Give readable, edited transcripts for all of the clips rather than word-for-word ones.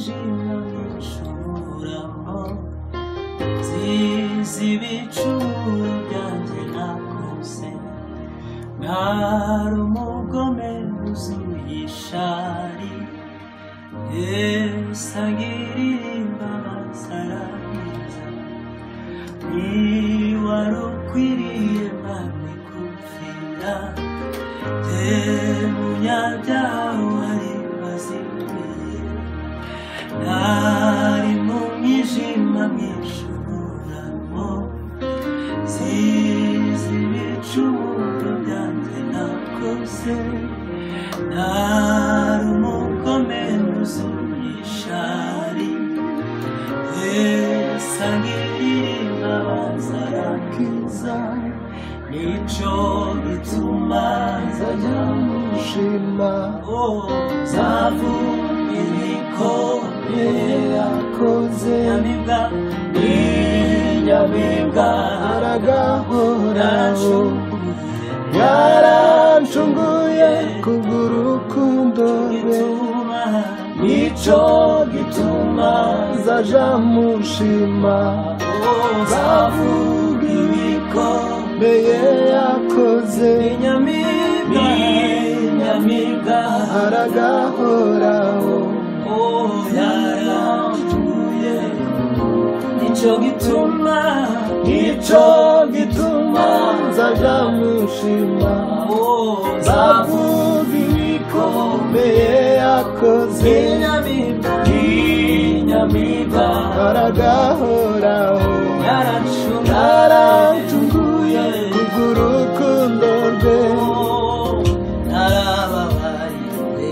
mwijima mwishuramo zizi ibicumuro byanjye nakoze ntari umugome wuzuye ishari Yesu agirira imbabazi arakiza niwari ukwiriye mwami kumvira munyabyaha wari wazimiye ntari mu mwijima mwishuramo zizi ibicumuro byanjye nakoze ntari umugome wuzuye ishari Yesu agirira imbabazi arakiza nico gituma nzajya mushima zavuga ibikombe yakoze inyamibwa aragahoraho yarancunguye kubw'urukundo rwe nico gituma nzajya mushima zavuga ibikombe yakoze inyamibwa aragahoraho yarancunguye nico gituma nzajya mushima zavuga ibikombe yakoze inyamibwa aragahoraho yarancunguye kubw'urukundo rwe narababariwe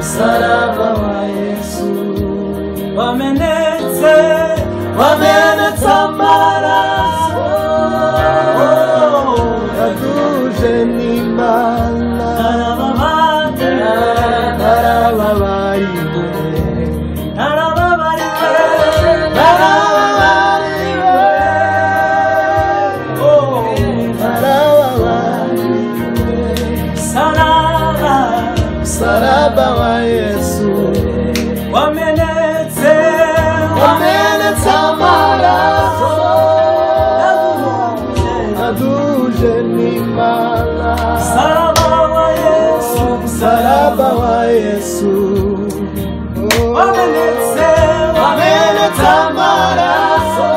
Saraba wa Yesu wamenetse amaraso yaduje n'Imana narababariwe Saraba wa Yesu wamenetse amaraso aduje n'Imana Saraba wa Yesu wamenetse amaraso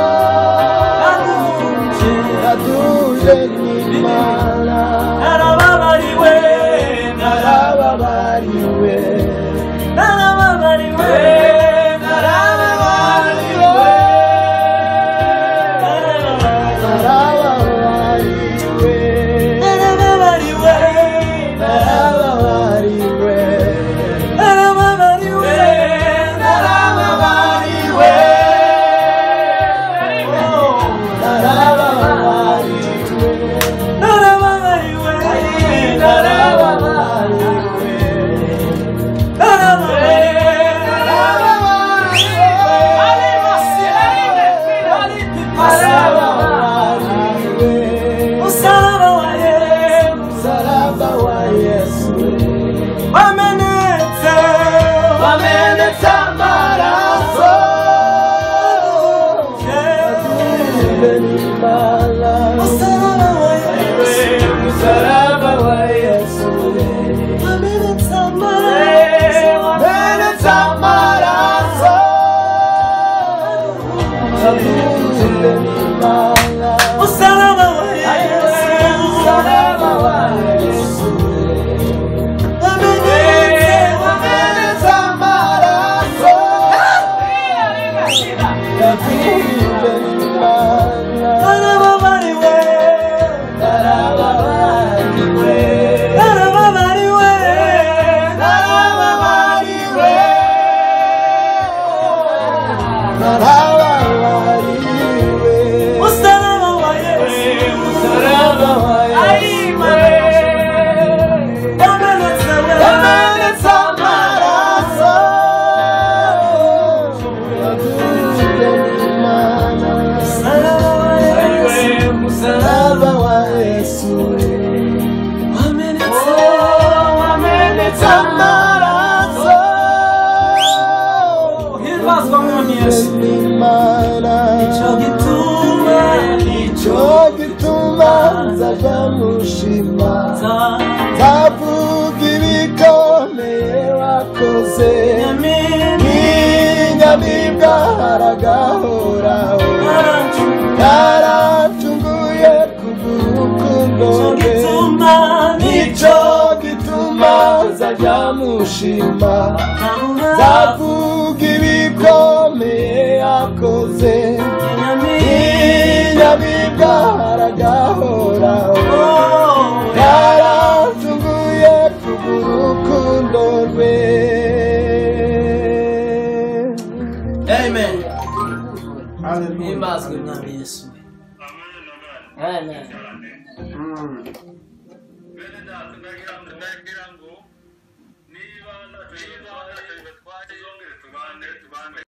aduje n'Imana narababariwe narababariwe inyamibwa haragahoraho yaracunguye kubw'urukundo rwe nicyo gituma nzajya mushima nzavuga ibikomeye yakoze inyamibwa haragahoraho yaracunguye kubw'urukundo rwe. Amen. Himbazwe mwami Yesu. Amen.